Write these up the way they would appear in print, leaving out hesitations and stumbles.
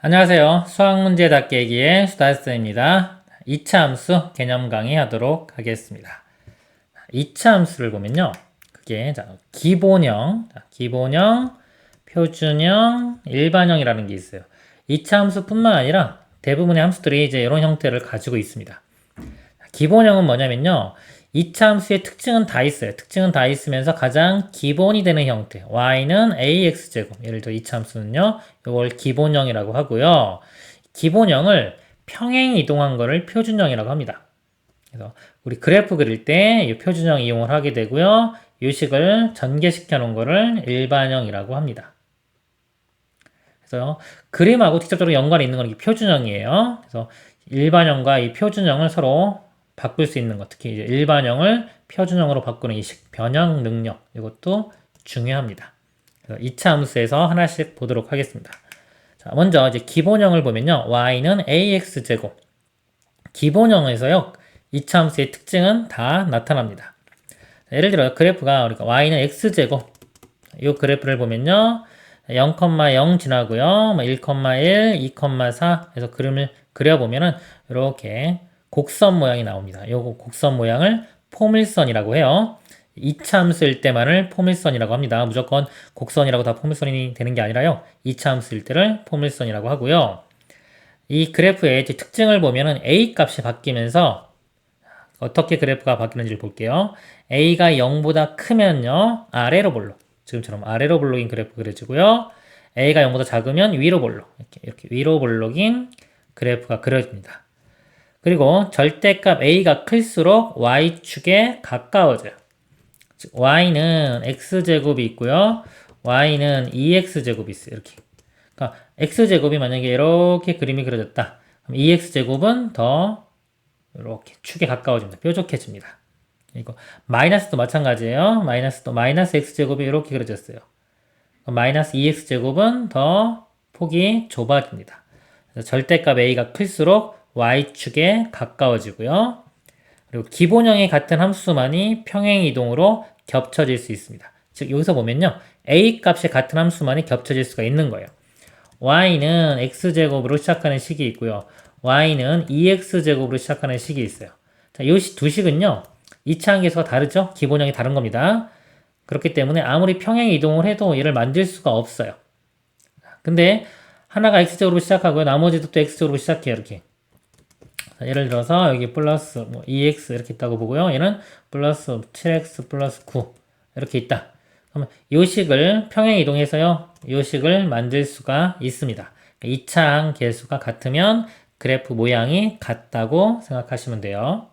안녕하세요. 수학문제 답깨기의 수다쌤입니다. 2차 함수 개념 강의 하도록 하겠습니다. 2차 함수를 보면요. 그게 기본형, 표준형, 일반형이라는 게 있어요. 2차 함수뿐만 아니라 대부분의 함수들이 이제 이런 형태를 가지고 있습니다. 기본형은 뭐냐면요. 2차 함수의 특징은 다 있어요. 특징은 다 있으면서 가장 기본이 되는 형태. y는 ax제곱. 예를 들어 2차 함수는요. 이걸 기본형이라고 하고요. 기본형을 평행 이동한 거를 표준형이라고 합니다. 그래서 우리 그래프 그릴 때 이 표준형 이용을 하게 되고요. 이 식을 전개시켜 놓은 거를 일반형이라고 합니다. 그래서 그림하고 직접적으로 연관이 있는 건 표준형이에요. 그래서 일반형과 이 표준형을 서로 바꿀 수 있는 것, 특히 이제 일반형을 표준형으로 바꾸는 이 변형 능력, 이것도 중요합니다. 2차 함수에서 하나씩 보도록 하겠습니다. 자, 먼저 이제 기본형을 보면요. y는 ax제곱. 기본형에서요. 2차 함수의 특징은 다 나타납니다. 예를 들어 그래프가 우리가 y는 x제곱. 이 그래프를 보면요. 0,0 지나고요. 1,1, 2,4 해서 그림을 그려보면은 이렇게 곡선 모양이 나옵니다. 요거 곡선 모양을 포밀선이라고 해요. 2차 함수일 때만을 포밀선이라고 합니다. 무조건 곡선이라고 다 포밀선이 되는 게 아니라요. 2차 함수일 때를 포밀선이라고 하고요. 이 그래프의 특징을 보면은 a 값이 바뀌면서 어떻게 그래프가 바뀌는지를 볼게요. a가 0보다 크면요. 아래로 볼록. 지금처럼 아래로 볼록인 그래프 그려지고요. a가 0보다 작으면 위로 볼록. 이렇게 위로 볼록인 그래프가 그려집니다. 그리고 절대값 a가 클수록 y축에 가까워져요. 즉 y는 x제곱이 있고요. y는 2x제곱이 있어요. 이렇게. 그러니까 x제곱이 만약에 이렇게 그림이 그려졌다. 그럼 2x제곱은 더 이렇게 축에 가까워집니다. 뾰족해집니다. 이거 마이너스도 마찬가지예요. 마이너스 x제곱이 이렇게 그려졌어요. 마이너스 2x제곱은 더 폭이 좁아집니다. 절대값 a가 클수록 y축에 가까워지고요. 그리고 기본형이 같은 함수만이 평행이동으로 겹쳐질 수 있습니다. 즉 여기서 보면요. a 값이 같은 함수만이 겹쳐질 수가 있는 거예요. y는 x제곱으로 시작하는 식이 있고요. y는 2x제곱으로 시작하는 식이 있어요. 자, 이 두 식은요. 2차 함계수가 다르죠? 기본형이 다른 겁니다. 그렇기 때문에 아무리 평행 이동을 해도 얘를 만들 수가 없어요. 근데 하나가 x제곱으로 시작하고요. 나머지도 또 x제곱으로 시작해요. 이렇게. 자, 예를 들어서 여기 플러스 2x 이렇게 있다고 보고요. 얘는 플러스 7x 플러스 9 이렇게 있다. 그러면 이 식을 평행 이동해서요. 이 식을 만들 수가 있습니다. 2차 함계수가 같으면 그래프 모양이 같다고 생각하시면 돼요.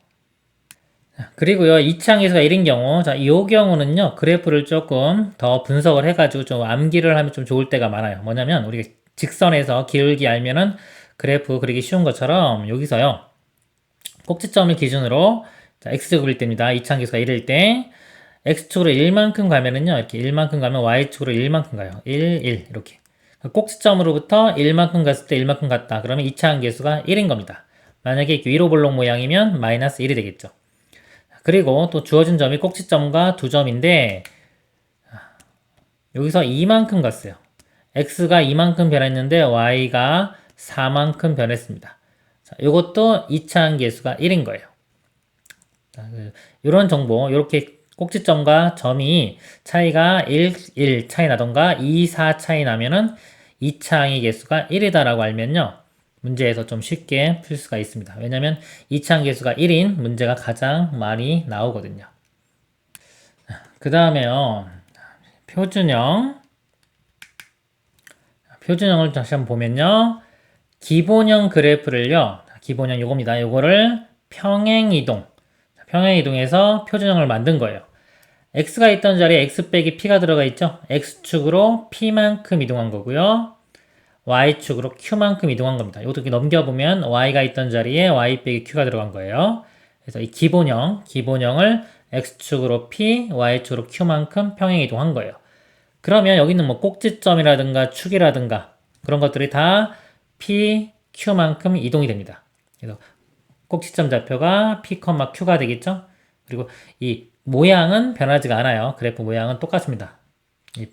그리고요, 2차 함계수가 1인 경우, 자, 이 경우는요, 그래프를 조금 더 분석을 해가지고 좀 암기를 하면 좀 좋을 때가 많아요. 뭐냐면, 우리가 직선에서 기울기 알면은 그래프 그리기 쉬운 것처럼 여기서요, 꼭지점을 기준으로, 자, x제곱일 때입니다. 2차 함계수가 1일 때, x축으로 1만큼 가면은요, 이렇게 1만큼 가면 y축으로 1만큼 가요. 1, 1, 이렇게. 꼭지점으로부터 1만큼 갔을 때 1만큼 갔다. 그러면 2차 함계수가 1인 겁니다. 만약에 위로 볼록 모양이면 마이너스 1이 되겠죠. 그리고 또 주어진 점이 꼭지점과 두 점인데 여기서 2만큼 갔어요. x가 2만큼 변했는데 y가 4만큼 변했습니다. 자, 이것도 2차 함계수가 1인 거예요. 이런 정보, 이렇게 꼭지점과 점이 차이가 1 차이 나던가 2, 4 차이 나면은 2차 함계수가 1이다라고 알면요. 문제에서 좀 쉽게 풀 수가 있습니다. 왜냐면 2차 함계수가 1인 문제가 가장 많이 나오거든요. 그 다음에요. 표준형을 다시 한번 보면요. 기본형 그래프를요. 기본형 요겁니다. 요거를 평행이동해서 표준형을 만든 거예요. x가 있던 자리에 x 빼기 p가 들어가 있죠. x축으로 p만큼 이동한 거고요. y축으로 q만큼 이동한 겁니다. 이것도 넘겨보면 y가 있던 자리에 y 빼기 q가 들어간 거예요. 그래서 이 기본형을 x축으로 p, y축으로 q만큼 평행 이동한 거예요. 그러면 여기는 뭐 꼭지점이라든가 축이라든가 그런 것들이 다 p, q만큼 이동이 됩니다. 그래서 꼭지점 좌표가 p, q가 되겠죠? 그리고 이 모양은 변하지가 않아요. 그래프 모양은 똑같습니다. 이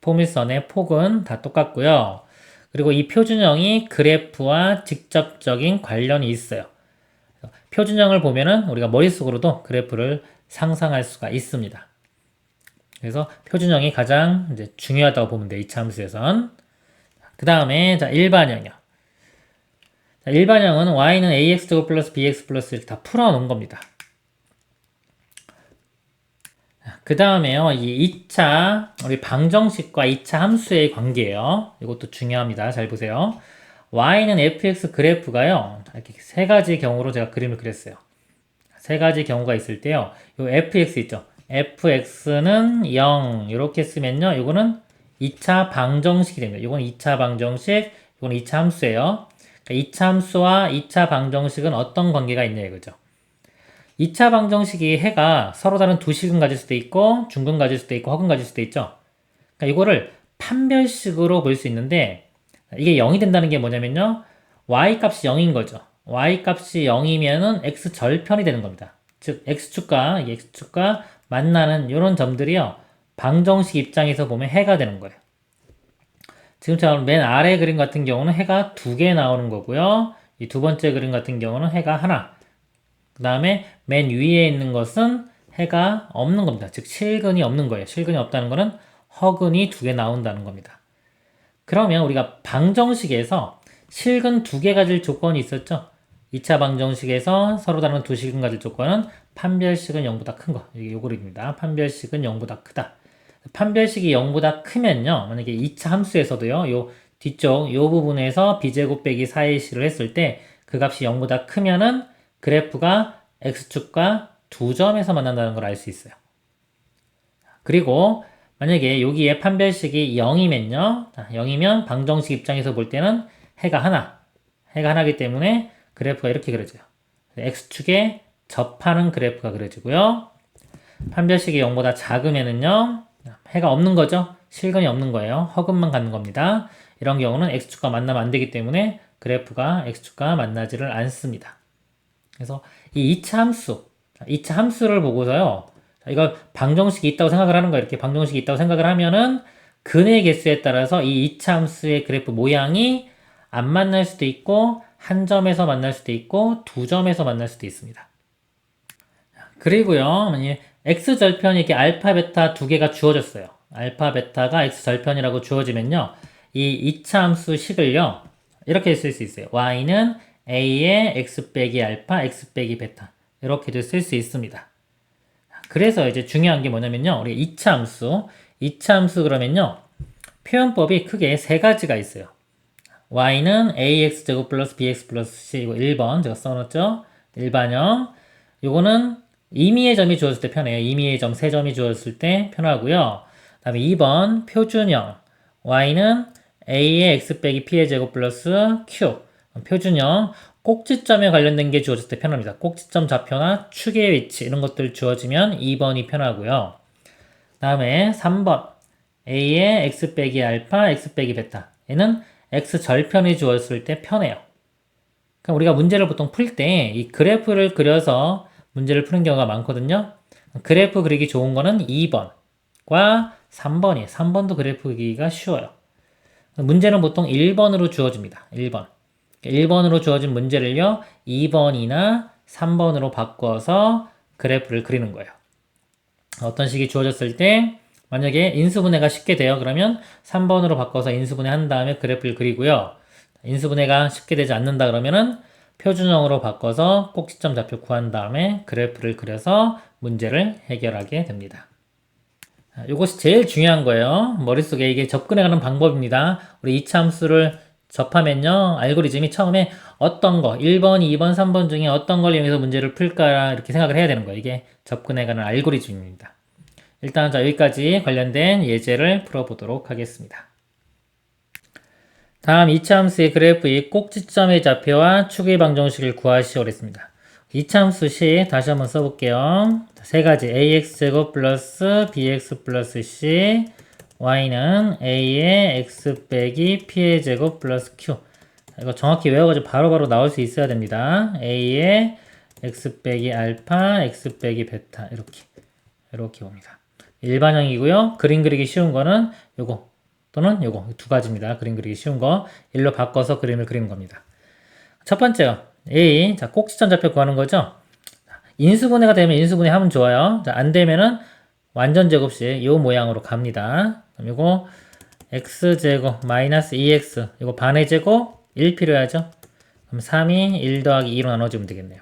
포밀선의 폭은 다 똑같고요. 그리고 이 표준형이 그래프와 직접적인 관련이 있어요. 표준형을 보면은 우리가 머릿속으로도 그래프를 상상할 수가 있습니다. 그래서 표준형이 가장 이제 중요하다고 보면 돼, 이차 함수에선. 그 다음에 자 일반형이요. 자, 일반형은 y는 ax제곱 플러스 bx 플러스 이렇게 다 풀어놓은 겁니다. 그 다음에요, 이 2차 우리 방정식과 2차 함수의 관계예요. 이것도 중요합니다. 잘 보세요. y는 fx 그래프가요, 이렇게 세 가지 경우로 제가 그림을 그렸어요. 세 가지 경우가 있을 때요, 요 fx 있죠. fx는 0 이렇게 쓰면요, 요거는 2차 방정식이 됩니다. 요건 2차 방정식, 요건 2차 함수예요. 그러니까 2차 함수와 2차 방정식은 어떤 관계가 있냐 이거죠. 2차 방정식이 해가 서로 다른 두 식은 가질 수도 있고 중근 가질 수도 있고 허근 가질 수도 있죠. 그러니까 이거를 판별식으로 볼 수 있는데 이게 0이 된다는 게 뭐냐면요. y 값이 0인 거죠. y 값이 0이면은 x 절편이 되는 겁니다. 즉 x축과 이 x축과 만나는 이런 점들이요. 방정식 입장에서 보면 해가 되는 거예요. 지금처럼 맨 아래 그림 같은 경우는 해가 2개 나오는 거고요. 이 두 번째 그림 같은 경우는 해가 하나. 그 다음에 맨 위에 있는 것은 해가 없는 겁니다. 즉 실근이 없는 거예요. 실근이 없다는 것은 허근이 2개 나온다는 겁니다. 그러면 우리가 방정식에서 실근 2개 가질 조건이 있었죠. 2차 방정식에서 서로 다른 두 실근 가질 조건은 판별식은 0보다 큰 거. 이게 요 그림입니다. 판별식은 0보다 크다. 판별식이 0보다 크면요. 만약에 2차 함수에서도요. 요 뒤쪽 요 부분에서 b제곱 빼기 4ac를 했을 때 그 값이 0보다 크면은 그래프가 x축과 두 점에서 만난다는 걸 알 수 있어요. 그리고 만약에 여기에 판별식이 0이면요. 0이면 방정식 입장에서 볼 때는 해가 하나이기 때문에 그래프가 이렇게 그려져요. x축에 접하는 그래프가 그려지고요. 판별식이 0보다 작으면은요. 해가 없는 거죠. 실근이 없는 거예요. 허근만 갖는 겁니다. 이런 경우는 x축과 만나면 안 되기 때문에 그래프가 x축과 만나지를 않습니다. 그래서 이 2차 함수, 2차 함수를 보고서요. 이거 방정식이 있다고 생각을 하는 거예요. 이렇게 방정식이 있다고 생각을 하면은 근의 개수에 따라서 이 2차 함수의 그래프 모양이 안 만날 수도 있고 한 점에서 만날 수도 있고 두 점에서 만날 수도 있습니다. 그리고요. 만약에 x절편이 이렇게 알파, 베타 두 개가 주어졌어요. 알파, 베타가 x절편이라고 주어지면요. 이 2차 함수 식을요. 이렇게 쓸 수 있어요. y는 a의 x 빼기 알파, x 빼기 베타 이렇게도 쓸 수 있습니다. 그래서 이제 중요한 게 뭐냐면요. 우리 2차 함수 그러면요. 표현법이 크게 세 가지가 있어요. y는 ax제곱 플러스 bx 플러스 c 이거 1번 제가 써놨죠. 일반형. 요거는 임의의 점이 주어졌을 때 편해요. 임의의 점 3점이 주어졌을 때 편하고요. 그 다음에 2번 표준형. y는 a의 x 빼기 p의 제곱 플러스 q. 표준형. 꼭지점에 관련된 게 주어질 때 편합니다. 꼭지점 좌표나 축의 위치 이런 것들 주어지면 2번이 편하고요. 그 다음에 3번 a의 x 빼기 알파, x 빼기 베타 얘는 x 절편이 주어졌을 때 편해요. 그럼 우리가 문제를 보통 풀 때 이 그래프를 그려서 문제를 푸는 경우가 많거든요. 그래프 그리기 좋은 거는 2번과 3번이에요. 3번도 그래프 그리기가 쉬워요. 문제는 보통 1번으로 주어집니다. 1번. 1번으로 주어진 문제를요, 2번이나 3번으로 바꿔서 그래프를 그리는 거예요. 어떤 식이 주어졌을 때, 만약에 인수분해가 쉽게 돼요. 그러면 3번으로 바꿔서 인수분해 한 다음에 그래프를 그리고요. 인수분해가 쉽게 되지 않는다 그러면은 표준형으로 바꿔서 꼭지점 좌표 구한 다음에 그래프를 그려서 문제를 해결하게 됩니다. 이것이 제일 중요한 거예요. 머릿속에 이게 접근해가는 방법입니다. 우리 2차 함수를 접하면요. 알고리즘이 처음에 어떤 거, 1번, 2번, 3번 중에 어떤 걸 이용해서 문제를 풀까 이렇게 생각을 해야 되는 거예요. 이게 접근해가는 알고리즘입니다. 일단 자 여기까지 관련된 예제를 풀어보도록 하겠습니다. 다음 2차 함수의 그래프의 꼭지점의 좌표와 축의 방정식을 구하시오 그랬습니다. 2차 함수 시 다시 한번 써볼게요. 세 가지 ax제곱 플러스 bx 플러스 c y는 a의 x 빼기 p의 제곱 플러스 q. 이거 정확히 외워가지고 바로바로 나올 수 있어야 됩니다. a의 x 빼기 알파, x 빼기 베타 이렇게 봅니다. 일반형이고요. 그림 그리기 쉬운 거는 요거 또는 요거 두 가지입니다. 그림 그리기 쉬운 거. 1로 바꿔서 그림을 그리는 겁니다. 첫 번째요. A. 자, 꼭지점 좌표 구하는 거죠. 인수분해가 되면 인수분해 하면 좋아요. 자, 안 되면은 완전 제곱식 요 모양으로 갑니다. 그럼 요거 x제곱 마이너스 2x 이거 반의 제곱 1 필요하죠. 그럼 3이 1 더하기 2로 나눠주면 되겠네요.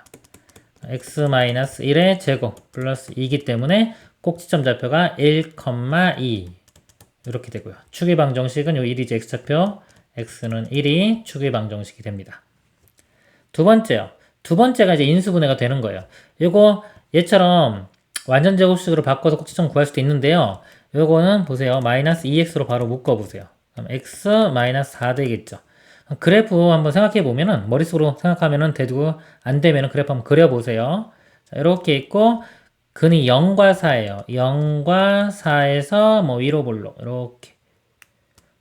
x 마이너스 1의 제곱 플러스 2이기 때문에 꼭지점 좌표가 1,2 이렇게 되고요. 축의 방정식은 요 1이죠. x좌표 x는 1이 축의 방정식이 됩니다. 두 번째요. 두 번째가 이제 인수분해가 되는 거예요. 요거 얘처럼 완전 제곱식으로 바꿔서 꼭지점 구할 수도 있는데요. 요거는 보세요. 마이너스 2x로 바로 묶어보세요. 그럼 x 마이너스 4 되겠죠. 그래프 한번 생각해 보면은 머릿속으로 생각하면은 되고 안 되면은 그래프 한번 그려보세요. 자, 이렇게 있고 근이 0과 4예요. 0과 4에서 뭐 위로 볼록 이렇게.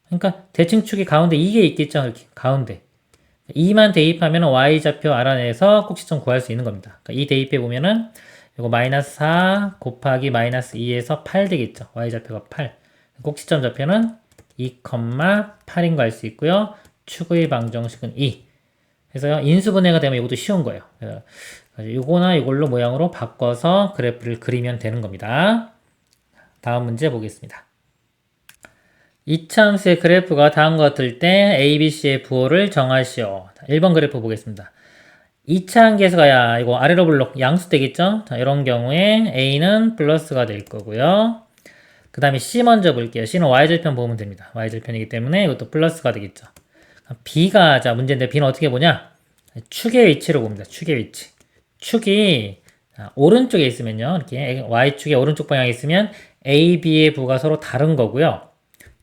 그러니까 대칭축이 가운데 이게 있겠죠. 이렇게 가운데. 2만 대입하면 y좌표 알아내서 꼭지점 구할 수 있는 겁니다. 그러니까 2 대입해 보면은 이거 마이너스 4 곱하기 마이너스 2에서 8 되겠죠. y좌표가 8. 꼭지점 좌표는 2,8인 거 알 수 있고요. 축의 방정식은 2. 그래서 인수분해가 되면 이것도 쉬운 거예요. 이거나 이걸로 모양으로 바꿔서 그래프를 그리면 되는 겁니다. 다음 문제 보겠습니다. 이차함수의 그래프가 다음과 같을 때 ABC의 부호를 정하시오. 1번 그래프 보겠습니다. 2차 한계에서 가야 이거 아래로 블록 양수 되겠죠? 자, 이런 경우에 A는 플러스가 될 거고요. 그 다음에 C 먼저 볼게요. C는 Y절편 보면 됩니다. Y절편이기 때문에 이것도 플러스가 되겠죠. B가, 자, 문제인데 B는 어떻게 보냐? 축의 위치로 봅니다. 축의 위치. 축이 오른쪽에 있으면요. 이렇게 Y축의 오른쪽 방향에 있으면 A, B의 부호가 서로 다른 거고요.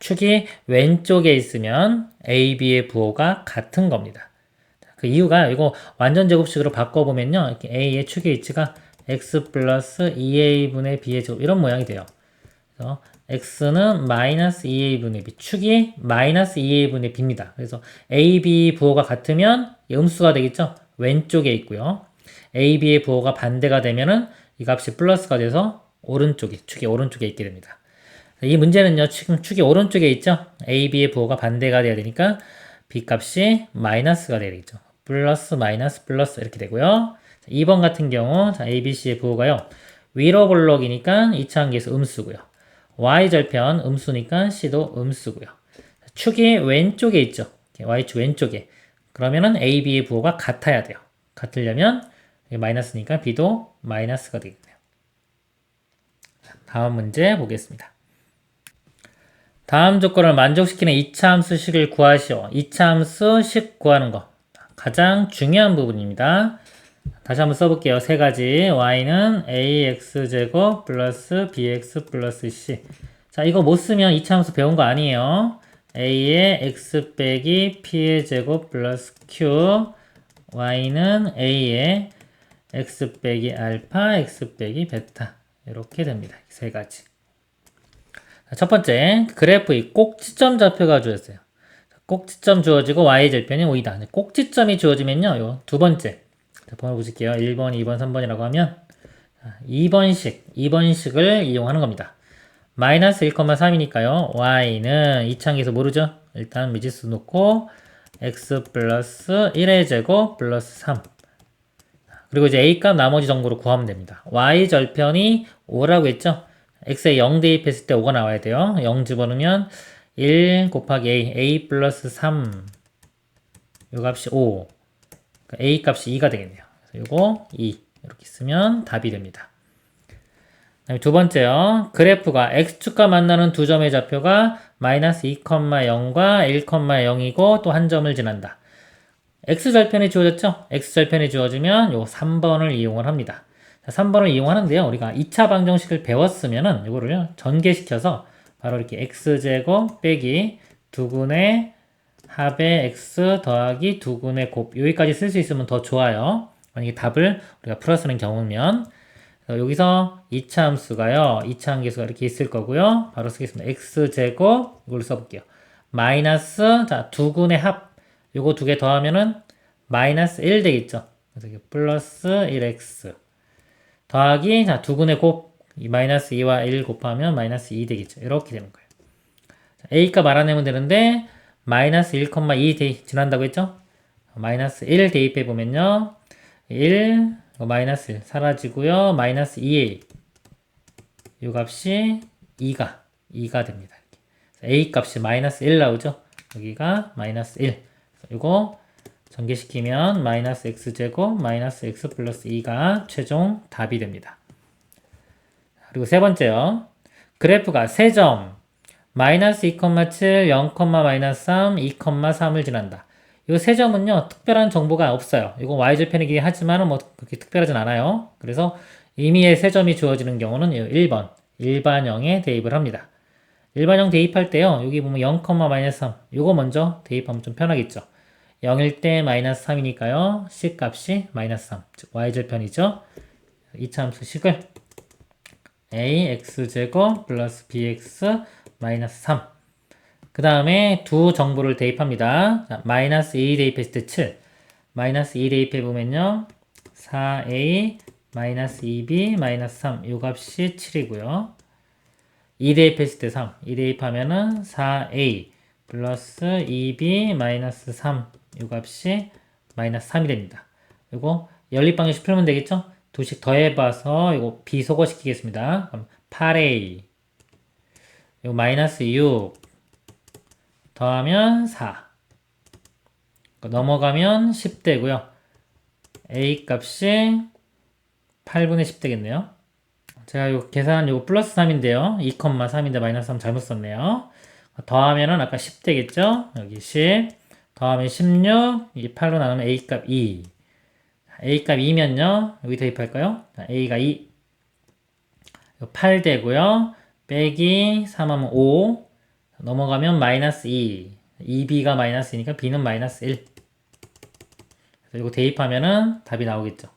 축이 왼쪽에 있으면 A, B의 부호가 같은 겁니다. 그 이유가 이거 완전 제곱식으로 바꿔보면요. 이렇게 A의 축의 위치가 X 플러스 2A분의 B의 제곱 이런 모양이 돼요. 그래서 X는 마이너스 2A분의 B, 축이 마이너스 2A분의 B입니다. 그래서 A, B 부호가 같으면 음수가 되겠죠. 왼쪽에 있고요. A, B의 부호가 반대가 되면은 이 값이 플러스가 돼서 축이 오른쪽에 있게 됩니다. 이 문제는요, 지금 축이 오른쪽에 있죠? A, B의 부호가 반대가 돼야 되니까 B 값이 마이너스가 돼야 되겠죠. 플러스, 마이너스, 플러스 이렇게 되고요. 2번 같은 경우, 자, A, B, C의 부호가요, 위로 블록이니까 2차 한계에서 음수고요. Y절편 음수니까 C도 음수고요. 축이 왼쪽에 있죠. Y축 왼쪽에. 그러면은 A, B의 부호가 같아야 돼요. 같으려면 마이너스니까 B도 마이너스가 되겠네요. 다음 문제 보겠습니다. 다음 조건을 만족시키는 이차함수식을 구하시오. 이차함수식 구하는 거 가장 중요한 부분입니다. 다시 한번 써볼게요. 세 가지. y는 ax제곱 플러스 bx 플러스 c. 자, 이거 못 쓰면 이차함수 배운 거 아니에요. a의 x 빼기 p의 제곱 플러스 q. y는 a의 x 빼기 알파, x 빼기 베타. 이렇게 됩니다. 세 가지. 첫 번째, 그래프의 꼭지점 좌표가 주어졌어요. 꼭지점 주어지고 y절편이 5이다. 꼭지점이 주어지면요, 요 두 번째. 자, 번호 보실게요. 1번, 2번, 3번이라고 하면 2번식을 이용하는 겁니다. 마이너스 1,3이니까요. y는 이차항에서 모르죠? 일단 미지수 놓고 x 플러스 1의 제곱 플러스 3. 그리고 이제 a값 나머지 정보로 구하면 됩니다. y절편이 5라고 했죠? x에 0 대입했을 때 5가 나와야 돼요. 0 집어넣으면 1 곱하기 a 플러스 3. 요 값이 5. 그러니까 a 값이 2가 되겠네요. 그래서 요거 2. 이렇게 쓰면 답이 됩니다. 그다음에 두 번째요. 그래프가 x축과 만나는 두 점의 좌표가 마이너스 2,0과 1,0이고 또 한 점을 지난다. x절편이 주어졌죠? x절편이 주어지면 요 3번을 이용을 합니다. 3번을 이용하는데요. 우리가 2차 방정식을 배웠으면은 이거를 전개시켜서 바로 이렇게 x제곱 빼기 두근의 합의 x 더하기 두근의 곱 여기까지 쓸 수 있으면 더 좋아요. 만약에 답을 우리가 풀어쓰는 경우면 여기서 2차 함수가요. 2차 함계수가 이렇게 있을 거고요. 바로 쓰겠습니다. x제곱 이걸로 써볼게요. 마이너스 자 두근의 합 요거 두 개 더하면은 마이너스 1 되겠죠. 그래서 이게 플러스 1x 더하기 자 두근의 곱 이 마이너스 2와 1 곱하면 마이너스 2 되겠죠. 이렇게 되는 거예요. A 값 알아내면 되는데 마이너스 1,2 지난다고 했죠? 마이너스 1 대입해보면요. 1, 마이너스 1 사라지고요. 마이너스 2A 이 값이 2가 됩니다. A 값이 마이너스 1 나오죠? 여기가 마이너스 1. 이거 전개시키면 마이너스 x제곱 마이너스 x 플러스 2가 최종 답이 됩니다. 그리고 세 번째요. 그래프가 세 점 마이너스 2,7, 0, 마이너스 3, 2,3을 지난다. 이 세 점은요, 특별한 정보가 없어요. 이거 y절편이긴 하지만 뭐 그렇게 특별하진 않아요. 그래서 의미의 세 점이 주어지는 경우는 1번, 일반형에 대입을 합니다. 일반형 대입할 때요, 여기 보면 0, 마이너스 3, 이거 먼저 대입하면 좀 편하겠죠. 0일 때 마이너스 3이니까요, c 값이 마이너스 3, 즉 y절편이죠. 이차함수 식을 a x제곱 플러스 bx 마이너스 3. 그 다음에 두 정보를 대입합니다. 자, 마이너스 2 대입했을 때 7. 마이너스 2 대입해보면요. 4a 마이너스 2b 마이너스 3. 요 값이 7이고요. 2 대입했을 때 3. 2 대입하면은 4a 플러스 2b 마이너스 3. 요 값이 마이너스 3이 됩니다. 요거 연립방정식 풀면 되겠죠? 두씩 더해봐서 이거 비소거시키겠습니다. 그럼 8a 이거 마이너스 6 더하면 4 넘어가면 10 되고요. a 값이 8분의 10 되겠네요. 제가 이거 계산 이거 플러스 3인데요. 2,3인데 마이너스 3 잘못 썼네요. 더하면은 아까 10 되겠죠? 여기 10 더하면 16 이게 8로 나누면 a 값 2 a 값 2면요. 여기 대입할까요? a가 2 8 되고요. 빼기 3하면 5 넘어가면 마이너스 2 2b가 마이너스니까 b는 마이너스 1 그래서 이거 대입하면은 답이 나오겠죠.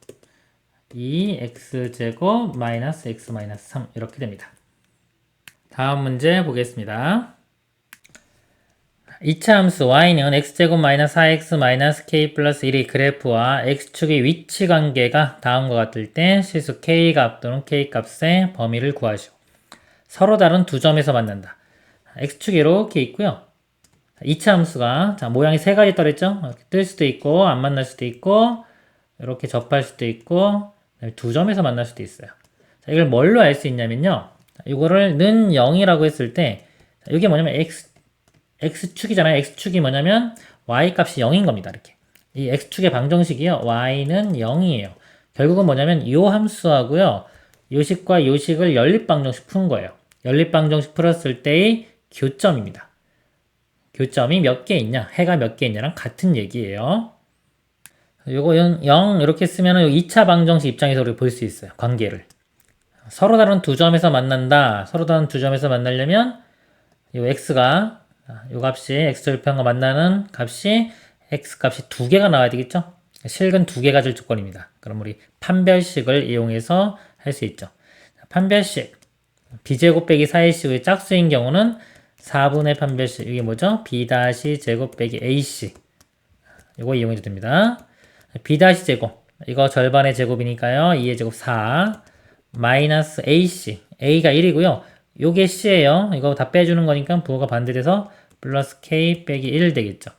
2x제곱 마이너스 x 마이너스 3 이렇게 됩니다. 다음 문제 보겠습니다. 2차 함수 y는 x제곱 마이너스 4x 마이너스 k 플러스 1의 그래프와 x축의 위치 관계가 다음과 같을 때 실수 k값 또는 k값의 범위를 구하시오. 서로 다른 두 점에서 만난다. x축이 이렇게 있고요. 2차 함수가 자 모양이 세 가지 떨어졌죠? 이렇게 뜰 수도 있고 안 만날 수도 있고 이렇게 접할 수도 있고 두 점에서 만날 수도 있어요. 자, 이걸 뭘로 알 수 있냐면요. 이거를 는 0이라고 했을 때 이게 뭐냐면 x축이잖아요. x축이 뭐냐면 y 값이 0인 겁니다. 이렇게 이 x축의 방정식이요. y는 0이에요. 결국은 뭐냐면 이 함수하고요. 요식과 요식을 연립방정식 푼 거예요. 연립방정식 풀었을 때의 교점입니다. 교점이 몇 개 있냐, 해가 몇 개 있냐랑 같은 얘기예요. 요거 0 이렇게 쓰면은 2차 방정식 입장에서 우리가 볼 수 있어요. 관계를. 서로 다른 두 점에서 만난다. 서로 다른 두 점에서 만나려면 요 x가 요 값이 x절편과 만나는 값이 x 값이 두 개가 나와야 되겠죠? 실근 두 개가 줄 조건입니다. 그럼 우리 판별식을 이용해서 할 수 있죠. 판별식 b제곱 빼기 4ac의 짝수인 경우는 4분의 판별식 이게 뭐죠? b-제곱 빼기 ac 이거 이용해도 됩니다. b-제곱 이거 절반의 제곱이니까요. 2의 제곱 4 마이너스 ac a가 1이고요. 요게 c예요. 이거 다 빼주는 거니까 부호가 반대돼서 플러스 k 빼기 1 되겠죠.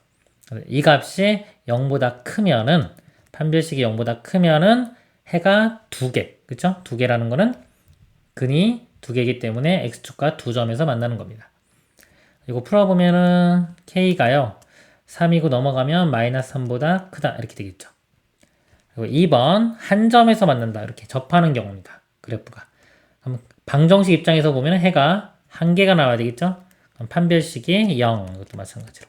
이 값이 0보다 크면은 판별식이 0보다 크면은 해가 두 개 그쵸? 두 개라는 거는 근이 두 개이기 때문에 x축과 두 점에서 만나는 겁니다. 이거 풀어보면은 k가요 3이고 넘어가면 마이너스 3보다 크다 이렇게 되겠죠. 그리고 2번 한 점에서 만난다 이렇게 접하는 경우입니다. 그래프가 그럼 방정식 입장에서 보면 해가 한 개가 나와야 되겠죠. 그럼 판별식이 0 이것도 마찬가지로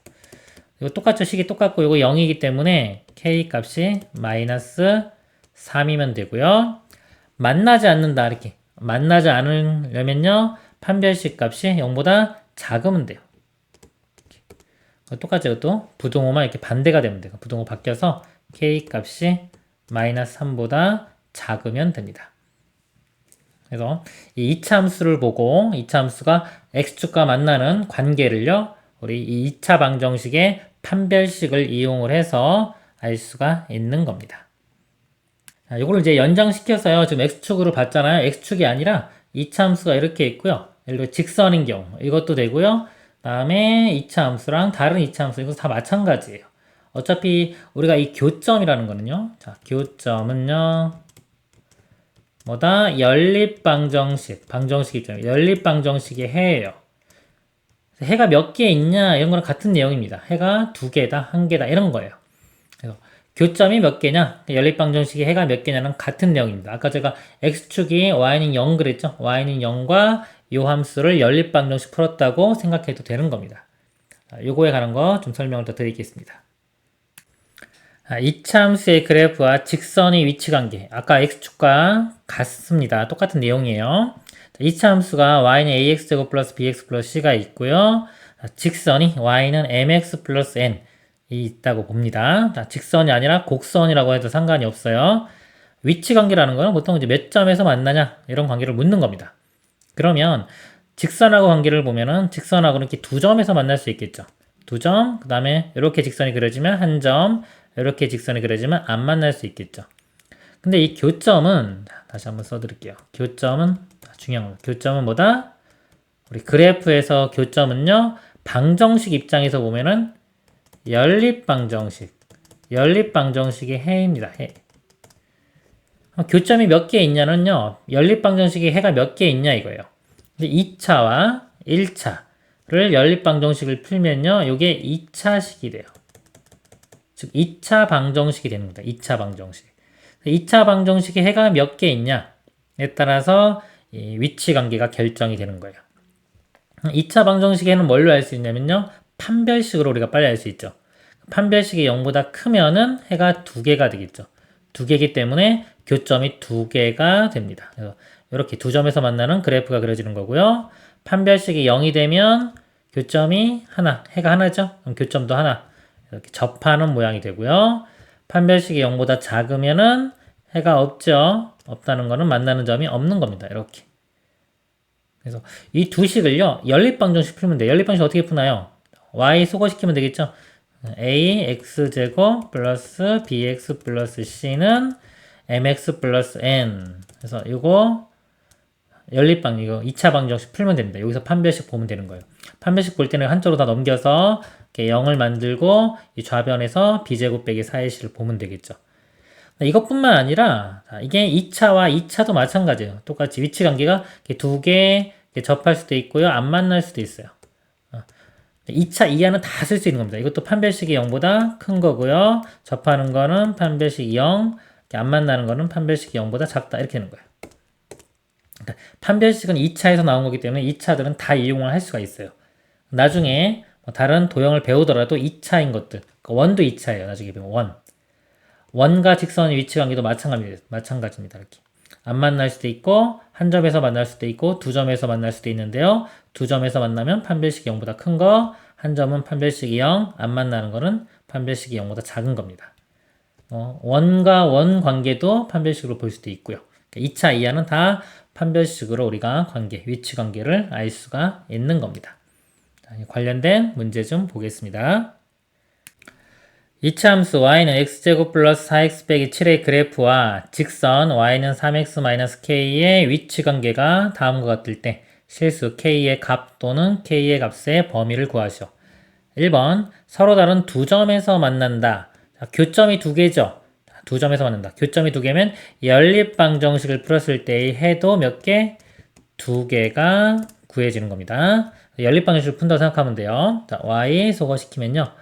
이거 똑같죠. 식이 똑같고 이거 0이기 때문에 k 값이 마이너스 3이면 되고요. 만나지 않는다 이렇게 만나지 않으려면요 판별식 값이 0보다 작으면 돼요. 똑같이 이것도 부동호만 이렇게 반대가 되면 돼요. 부동호 바뀌어서 k 값이 마이너스 3보다 작으면 됩니다. 그래서 이 2차 함수를 보고 2차 함수가 x축과 만나는 관계를요 우리 이 2차 방정식의 판별식을 이용을 해서 알 수가 있는 겁니다. 이걸 이제 연장시켜서요. 지금 x축으로 봤잖아요. x축이 아니라 2차 함수가 이렇게 있고요. 예를 들어 직선인 경우 이것도 되고요. 다음에 2차 함수랑 다른 2차 함수 이거 다 마찬가지예요. 어차피 우리가 이 교점이라는 거는요. 자, 교점은요. 뭐다? 연립방정식. 방정식 있잖아요. 연립방정식의 해예요. 해가 몇 개 있냐 이런 거랑 같은 내용입니다. 해가 2개다, 1개다 이런 거예요. 그래서 교점이 몇 개냐, 연립방정식의 해가 몇 개냐는 같은 내용입니다. 아까 제가 x축이 y는 0 그랬죠? y는 0과 요 함수를 연립방정식 풀었다고 생각해도 되는 겁니다. 요거에 관한 거 좀 설명을 더 드리겠습니다. 이차 함수의 그래프와 직선의 위치관계, 아까 x축과 같습니다. 똑같은 내용이에요. 이차 함수가 y는 ax제곱 플러스 bx 플러스 c가 있고요. 직선이 y는 mx 플러스 n 이 있다고 봅니다. 직선이 아니라 곡선이라고 해도 상관이 없어요. 위치관계라는 거는 보통 이제 몇 점에서 만나냐 이런 관계를 묻는 겁니다. 그러면 직선하고 관계를 보면은 직선하고는 이렇게 두 점에서 만날 수 있겠죠. 두 점, 그 다음에 이렇게 직선이 그려지면 한 점, 이렇게 직선이 그려지면 안 만날 수 있겠죠. 근데 이 교점은 다시 한번 써드릴게요. 교점은 중요한 겁니다. 교점은 뭐다? 우리 그래프에서 교점은요, 방정식 입장에서 보면은 연립방정식의 해입니다. 해. 교점이 몇 개 있냐는요, 연립방정식의 해가 몇 개 있냐 이거예요. 근데 2차와 1차를 연립방정식을 풀면요, 요게 2차식이 돼요. 즉 2차 방정식이 되는 겁니다. 2차 방정식. 2차 방정식의 해가 몇 개 있냐에 따라서 이 위치 관계가 결정이 되는 거예요. 2차 방정식에는 뭘로 알 수 있냐면요. 판별식으로 우리가 빨리 알 수 있죠. 판별식이 0보다 크면은 해가 2개가 되겠죠. 2개이기 때문에 교점이 2개가 됩니다. 그래서 이렇게 두 점에서 만나는 그래프가 그려지는 거고요. 판별식이 0이 되면 교점이 하나, 해가 하나죠. 그럼 교점도 하나. 이렇게 접하는 모양이 되고요. 판별식이 0보다 작으면은 해가 없죠. 없다는 거는 만나는 점이 없는 겁니다. 이렇게. 그래서 이 두 식을요, 연립방정식 풀면 돼요. 연립방정식 어떻게 푸나요? y 소거시키면 되겠죠? a x제곱 플러스 bx 플러스 c는 mx 플러스 n. 그래서 이거 연립방, 이거 2차 방정식 풀면 됩니다. 여기서 판별식 보면 되는 거예요. 판별식 볼 때는 한쪽으로 다 넘겨서 이렇게 0을 만들고 이 좌변에서 b제곱 빼기 4ac를 보면 되겠죠. 이것뿐만 아니라 이게 2차와 2차도 마찬가지예요. 똑같이 위치관계가 두 개 접할 수도 있고요. 안 만날 수도 있어요. 2차 이하는 다 쓸 수 있는 겁니다. 이것도 판별식이 0보다 큰 거고요. 접하는 거는 판별식이 0, 안 만나는 거는 판별식이 0보다 작다. 이렇게 되는 거예요. 그러니까 판별식은 2차에서 나온 거기 때문에 2차들은 다 이용을 할 수가 있어요. 나중에 다른 도형을 배우더라도 2차인 것들, 원도 2차예요. 나중에 배우면 원. 원과 직선의 위치관계도 마찬가지입니다. 이렇게 안 만날 수도 있고 한 점에서 만날 수도 있고 두 점에서 만날 수도 있는데요. 두 점에서 만나면 판별식이 0보다 큰 거, 한 점은 판별식이 0, 안 만나는 거는 판별식이 0보다 작은 겁니다. 원과 원 관계도 판별식으로 볼 수도 있고요. 2차 이하는 다 판별식으로 우리가 관계, 위치 관계를 알 수가 있는 겁니다. 자, 관련된 문제 좀 보겠습니다. 2차 함수 y는 x제곱 플러스 4x 빼기 7의 그래프와 직선 y는 3x-k의 위치관계가 다음과 같을 때 실수 k의 값 또는 k의 값의 범위를 구하시오. 1번 서로 다른 두 점에서 만난다. 자, 교점이 두 개죠. 두 점에서 만난다. 교점이 두 개면 연립방정식을 풀었을 때의 해도 몇 개? 두 개가 구해지는 겁니다. 연립방정식을 푼다고 생각하면 돼요. 자, y 소거시키면요.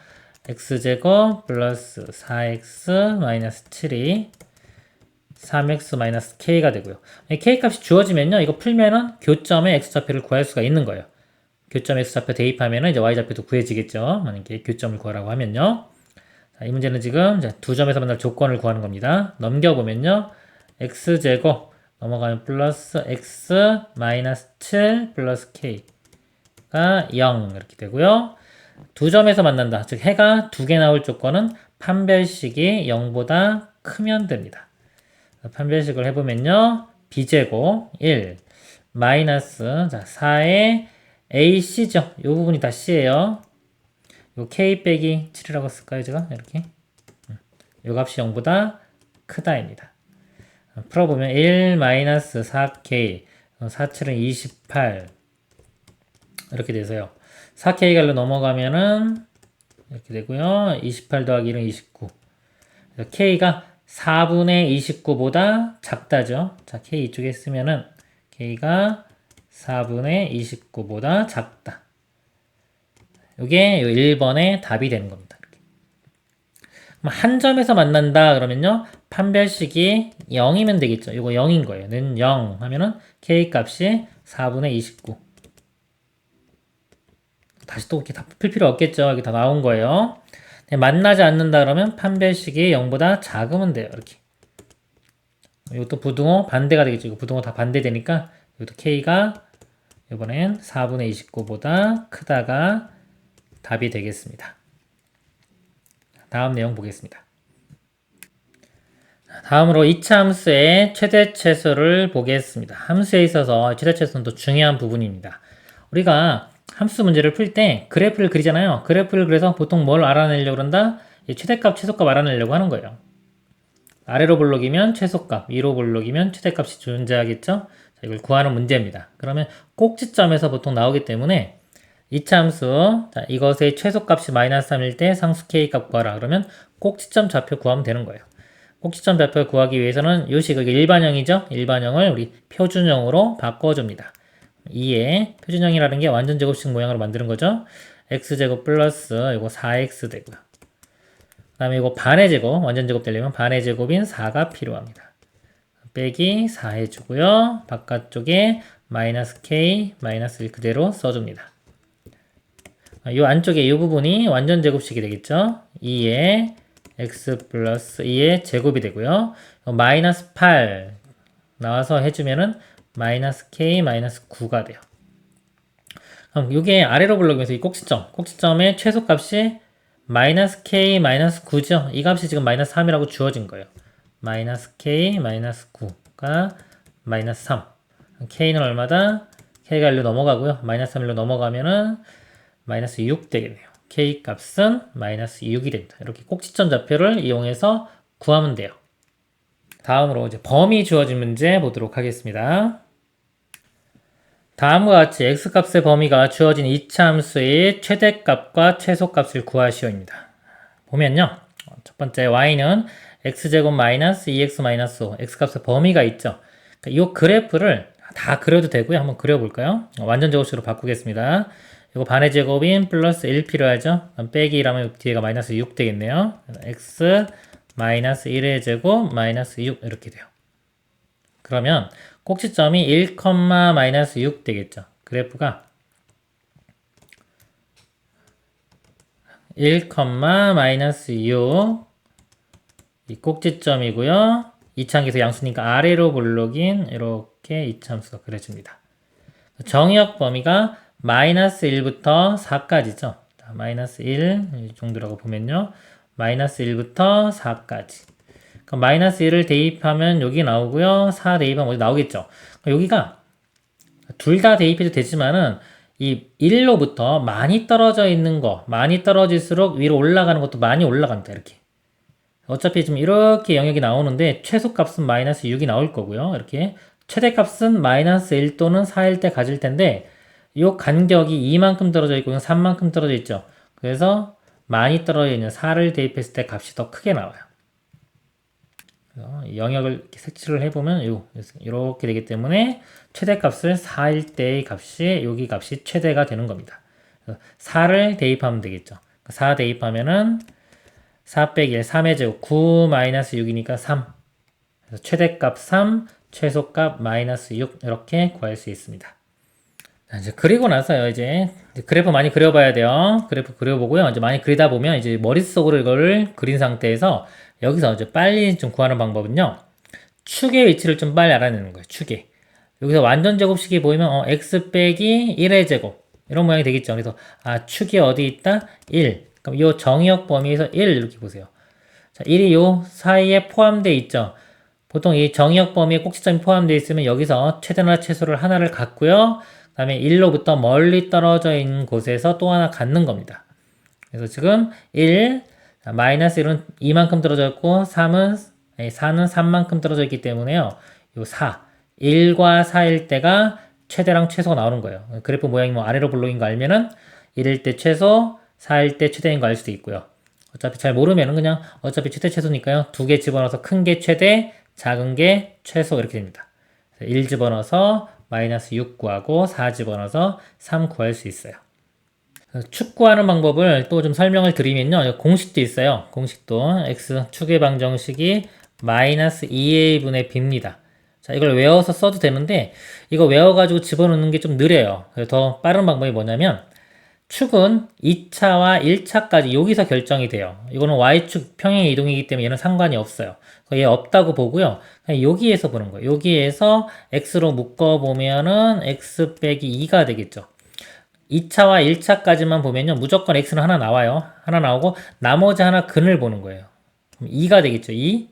x제곱 플러스 4x 마이너스 7이 3x 마이너스 k가 되고요. k 값이 주어지면요. 이거 풀면은 교점의 x좌표를 구할 수가 있는 거예요. 교점 x좌표 대입하면은 이제 y좌표도 구해지겠죠. 만약에 교점을 구하라고 하면요. 자, 이 문제는 지금 두 점에서 만날 조건을 구하는 겁니다. 넘겨보면요. x제곱 넘어가면 플러스 x 마이너스 7 플러스 k가 0 이렇게 되고요. 두 점에서 만난다. 즉 해가 두 개 나올 조건은 판별식이 0보다 크면 됩니다. 판별식을 해보면요. b제곱 1 마이너스 4의 ac죠. 이 부분이 다 c예요. 요 k 빼기 7이라고 쓸까요? 제가 이렇게 요 값이 0보다 크다입니다. 풀어보면 1 마이너스 4k 4, 7은 28 이렇게 돼서요. 4K가 1로 넘어가면은 이렇게 되고요. 28 더하기 1은 29. K가 4분의 29보다 작다죠. 자, K 이쪽에 쓰면은 K가 4분의 29보다 작다. 이게 1번의 답이 되는 겁니다. 한 점에서 만난다 그러면요. 판별식이 0이면 되겠죠. 이거 0인 거예요. 는 0 하면은 K 값이 4분의 29. 다시 또 이렇게 다 풀 필요 없겠죠. 여기 다 나온 거예요. 만나지 않는다 그러면 판별식이 0보다 작으면 돼요. 이렇게. 이것도 부등호 반대가 되겠죠. 이거 부등호 다 반대되니까 이것도 K가 이번엔 4분의 29보다 크다가 답이 되겠습니다. 다음 내용 보겠습니다. 다음으로 이차 함수의 최대 최소를 보겠습니다. 함수에 있어서 최대 최소는 또 중요한 부분입니다. 우리가 함수 문제를 풀 때 그래프를 그리잖아요. 그래프를 그려서 보통 뭘 알아내려고 그런다? 최대값, 최소값 알아내려고 하는 거예요. 아래로 볼록이면 최소값, 위로 볼록이면 최대값이 존재하겠죠? 자, 이걸 구하는 문제입니다. 그러면 꼭지점에서 보통 나오기 때문에 이차 함수, 자, 이것의 최소값이 마이너스 3일 때 상수 K값 구하라. 그러면 꼭지점 좌표 구하면 되는 거예요. 꼭지점 좌표를 구하기 위해서는 요 식을 일반형이죠? 일반형을 우리 표준형으로 바꿔줍니다. 2의 표준형이라는 게 완전 제곱식 모양으로 만드는 거죠. x제곱 플러스 이거 4x 되고요. 그 다음에 이거 반의 제곱, 완전 제곱 되려면 반의 제곱인 4가 필요합니다. 빼기 4 해주고요. 바깥쪽에 마이너스 k, 마이너스 1 그대로 써줍니다. 이 안쪽에 이 부분이 완전 제곱식이 되겠죠. 2의 x 플러스 2의 제곱이 되고요. 마이너스 8 나와서 해주면은 마이너스 k 마이너스 9가 돼요. 그럼 이게 아래로 볼록이면서 이 꼭지점의 최소값이 마이너스 k 마이너스 9죠. 이 값이 지금 마이너스 3이라고 주어진 거예요. 마이너스 k 마이너스 9가 마이너스 3. k는 얼마다? k가 1로 넘어가고요. 마이너스 3일로 넘어가면은 마이너스 6 되겠네요. k 값은 마이너스 6이 됩니다. 이렇게 꼭지점 좌표를 이용해서 구하면 돼요. 다음으로 이제 범위 주어진 문제 보도록 하겠습니다. 다음과 같이 x값의 범위가 주어진 이차 함수의 최대값과 최소값을 구하시오입니다. 보면요. 첫 번째 y는 x제곱 마이너스 2x 마이너스 5, x값의 범위가 있죠. 이 그래프를 다 그려도 되고요. 한번 그려볼까요? 완전 제곱식으로 바꾸겠습니다. 이거 반의 제곱인 플러스 1 필요하죠. 빼기 1하면 뒤에가 마이너스 6 되겠네요. x 마이너스 1의 제곱 마이너스 6 이렇게 돼요. 그러면 꼭지점이 1, 마이너스 6 되겠죠. 그래프가 1, 마이너스 6 이 꼭지점이고요. 이차함수 양수니까 아래로 볼록인 이렇게 이차함수가 그려집니다. 정의역 범위가 마이너스 1부터 4까지죠. 마이너스 1 이 정도라고 보면요. 마이너스 1부터 4까지. 그럼 마이너스 1을 대입하면 여기 나오고요. 4 대입하면 어디 나오겠죠. 여기가 둘 다 대입해도 되지만은 이 1로부터 많이 떨어져 있는 거, 많이 떨어질수록 위로 올라가는 것도 많이 올라갑니다. 이렇게. 어차피 지금 이렇게 영역이 나오는데 최소값은 마이너스 6이 나올 거고요. 이렇게 최대값은 마이너스 1 또는 4일 때 가질 텐데 이 간격이 2만큼 떨어져 있고 3만큼 떨어져 있죠. 그래서 많이 떨어져 있는 4를 대입했을 때 값이 더 크게 나와요. 영역을 이렇게 색칠을 해보면 이렇게 되기 때문에 최대값을 4일 때의 값이 여기 값이 최대가 되는 겁니다. 4를 대입하면 되겠죠. 4 대입하면은 4 빼기 1, 3의 제곱 9 마이너스 6이니까 3. 그래서 최대값 3, 최소값 마이너스 6 이렇게 구할 수 있습니다. 이제 그리고 나서요, 이제 그래프 많이 그려봐야 돼요. 그래프 그려보고요. 이제 많이 그리다 보면 이제 머릿속으로 이거를 그린 상태에서 여기서 이제 빨리 좀 구하는 방법은요. 축의 위치를 좀 빨리 알아내는 거예요. 축의. 여기서 완전 제곱식이 보이면 x 빼기 1의 제곱 이런 모양이 되겠죠. 그래서 축이 어디 있다? 1. 그럼 이 정의역 범위에서 1 이렇게 보세요. 자, 1이 요 사이에 포함되어 있죠. 보통 이 정의역 범위에 꼭지점이 포함되어 있으면 여기서 최대나 최소를 하나를 갖고요. 그 다음에 1로부터 멀리 떨어져 있는 곳에서 또 하나 갖는 겁니다. 그래서 지금 1, 마이너스 1은 2만큼 떨어져 있고 4는 3만큼 떨어져 있기 때문에요. 요 4, 1과 4일 때가 최대랑 최소가 나오는 거예요. 그래프 모양이 뭐 아래로 볼록인 거 알면은 1일 때 최소, 4일 때 최대인 거 알 수도 있고요. 어차피 잘 모르면은 그냥 어차피 최대 최소니까요. 두 개 집어넣어서 큰 게 최대, 작은 게 최소 이렇게 됩니다. 1 집어넣어서 마이너스 6 구하고 4 집어넣어서 3 구할 수 있어요. 축구하는 방법을 또 좀 설명을 드리면요. 공식도 있어요. 공식도 x 축의 방정식이 마이너스 2a분의 b입니다. 자, 이걸 외워서 써도 되는데 이거 외워가지고 집어넣는 게 좀 느려요. 그래서 더 빠른 방법이 뭐냐면 축은 2차와 1차까지 여기서 결정이 돼요. 이거는 y축 평행 이동이기 때문에 얘는 상관이 없어요. 얘 없다고 보고요. 그냥 여기에서 보는 거예요. 여기에서 x로 묶어보면은 x 빼기 2가 되겠죠. 2차와 1차까지만 보면요. 무조건 x는 하나 나와요. 하나 나오고 나머지 하나 근을 보는 거예요. 그럼 2가 되겠죠. 2.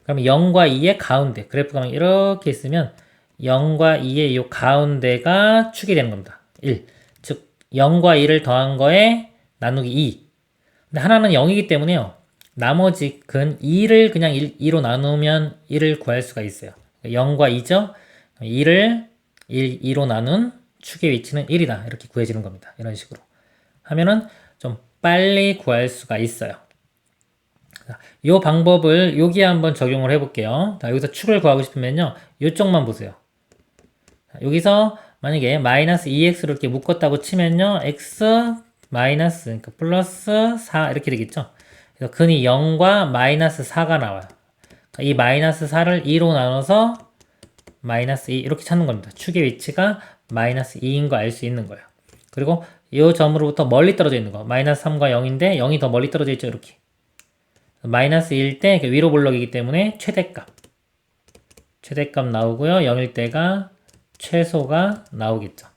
그럼 0과 2의 가운데. 그래프가 이렇게 있으면 0과 2의 이 가운데가 축이 되는 겁니다. 1. 즉 0과 2를 더한 거에 나누기 2. 근데 하나는 0이기 때문에요. 나머지 근 2를 그냥 2로 나누면 1을 구할 수가 있어요. 0과 2죠. 2를 2로 나눈 축의 위치는 1이다. 이렇게 구해지는 겁니다. 이런 식으로 하면은 좀 빨리 구할 수가 있어요. 이 방법을 여기에 한번 적용을 해볼게요. 자, 여기서 축을 구하고 싶으면요. 이쪽만 보세요. 자, 여기서 만약에 마이너스 2x를 이렇게 묶었다고 치면요. x 마이너스 그러니까 플러스 4 이렇게 되겠죠. 그래서 근이 0과 마이너스 4가 나와요. 그러니까 이 마이너스 4를 2로 나눠서 마이너스 2 이렇게 찾는 겁니다. 축의 위치가 마이너스 2인 거 알 수 있는 거예요. 그리고 이 점으로부터 멀리 떨어져 있는 거 마이너스 3과 0인데 0이 더 멀리 떨어져 있죠. 이렇게 마이너스 1일 때 위로 볼록이기 때문에 최대값 나오고요. 0일 때가 최소가 나오겠죠.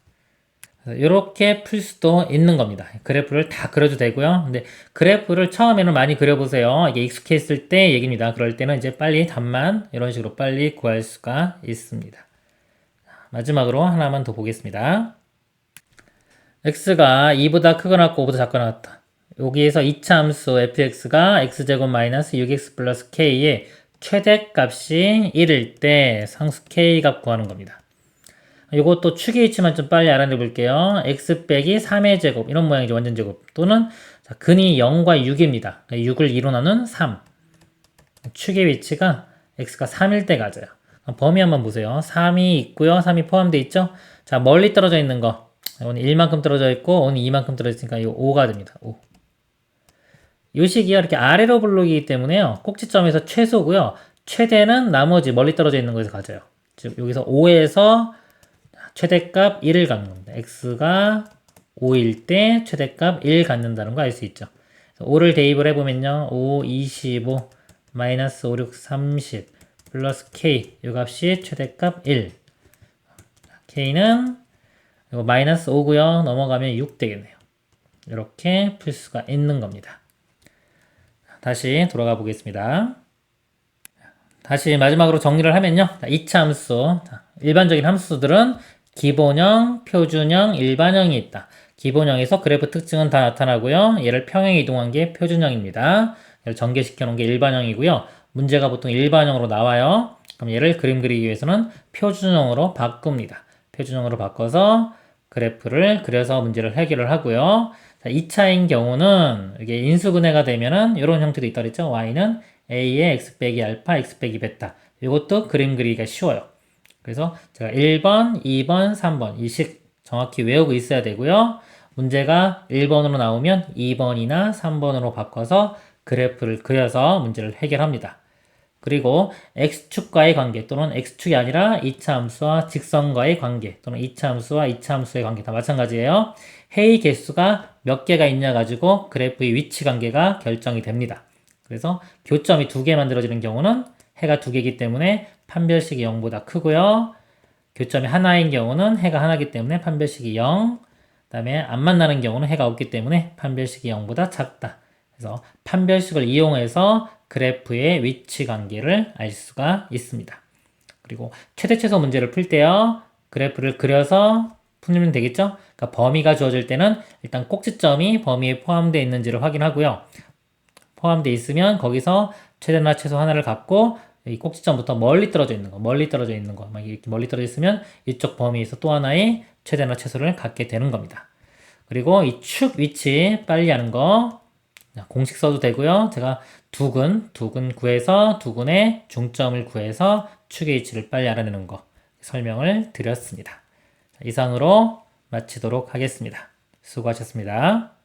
이렇게 풀 수도 있는 겁니다. 그래프를 다 그려도 되고요. 근데 그래프를 처음에는 많이 그려보세요. 이게 익숙했을 때 얘기입니다. 그럴 때는 이제 빨리 답만 이런 식으로 빨리 구할 수가 있습니다. 마지막으로 하나만 더 보겠습니다. x가 2보다 크거나 같고 5보다 작거나 같다. 여기에서 2차 함수 fx가 x제곱 마이너스 6x 플러스 k의 최대값이 1일 때 상수 k값 구하는 겁니다. 이것도 축의 위치만 좀 빨리 알아내 볼게요. x 빼기 3의 제곱 이런 모양이죠. 완전 제곱 또는 자, 근이 0과 6입니다. 6을 2로 나눈 3 축의 위치가 x가 3일 때 가져요. 범위 한번 보세요. 3이 있고요. 3이 포함되어 있죠. 자, 멀리 떨어져 있는 거 오늘 1만큼 떨어져 있고 오늘 2만큼 떨어져 있으니까 이거 5가 됩니다. 5. 이 식이요. 이렇게 아래로 블록이기 때문에요. 꼭지점에서 최소고요. 최대는 나머지 멀리 떨어져 있는 거에서 가져요. 즉 여기서 5에서 최대값 1을 갖는 겁니다. x가 5일 때 최대값 1 갖는다는 거 알 수 있죠. 5를 대입을 해보면요. 5, 25, 마이너스 5, 6, 30, 플러스 k. 이 값이 최대값 1. k는 이거 마이너스 5고요. 넘어가면 6 되겠네요. 이렇게 풀 수가 있는 겁니다. 다시 돌아가 보겠습니다. 다시 마지막으로 정리를 하면요. 2차 함수. 일반적인 함수들은 기본형, 표준형, 일반형이 있다. 기본형에서 그래프 특징은 다 나타나고요. 얘를 평행 이동한 게 표준형입니다. 얘를 전개시켜 놓은 게 일반형이고요. 문제가 보통 일반형으로 나와요. 그럼 얘를 그림 그리기 위해서는 표준형으로 바꿉니다. 표준형으로 바꿔서 그래프를 그려서 문제를 해결을 하고요. 자, 2차인 경우는 이게 인수분해가 되면은 이런 형태도 있다 그랬죠. y는 a의 x 빼기 알파, x 빼기 베타. 이것도 그림 그리기가 쉬워요. 그래서 제가 1번, 2번, 3번 이 식 정확히 외우고 있어야 되고요. 문제가 1번으로 나오면 2번이나 3번으로 바꿔서 그래프를 그려서 문제를 해결합니다. 그리고 x축과의 관계 또는 x축이 아니라 2차 함수와 직선과의 관계 또는 2차 함수와 2차 함수의 관계 다 마찬가지예요. 해의 개수가 몇 개가 있냐 가지고 그래프의 위치 관계가 결정이 됩니다. 그래서 교점이 2개 만들어지는 경우는 해가 2개이기 때문에 판별식이 0보다 크고요. 교점이 하나인 경우는 해가 하나이기 때문에 판별식이 0. 그 다음에 안 만나는 경우는 해가 없기 때문에 판별식이 0보다 작다. 그래서 판별식을 이용해서 그래프의 위치 관계를 알 수가 있습니다. 그리고 최대 최소 문제를 풀 때요. 그래프를 그려서 풀면 되겠죠? 그러니까 범위가 주어질 때는 일단 꼭지점이 범위에 포함되어 있는지를 확인하고요. 포함되어 있으면 거기서 최대나 최소 하나를 갖고 이 꼭지점부터 멀리 떨어져 있는 거, 막 이렇게 멀리 떨어져 있으면 이쪽 범위에서 또 하나의 최대나 최소를 갖게 되는 겁니다. 그리고 이 축 위치 빨리 하는 거 공식 써도 되고요. 제가 두근 구해서 두근의 중점을 구해서 축의 위치를 빨리 알아내는 거 설명을 드렸습니다. 이상으로 마치도록 하겠습니다. 수고하셨습니다.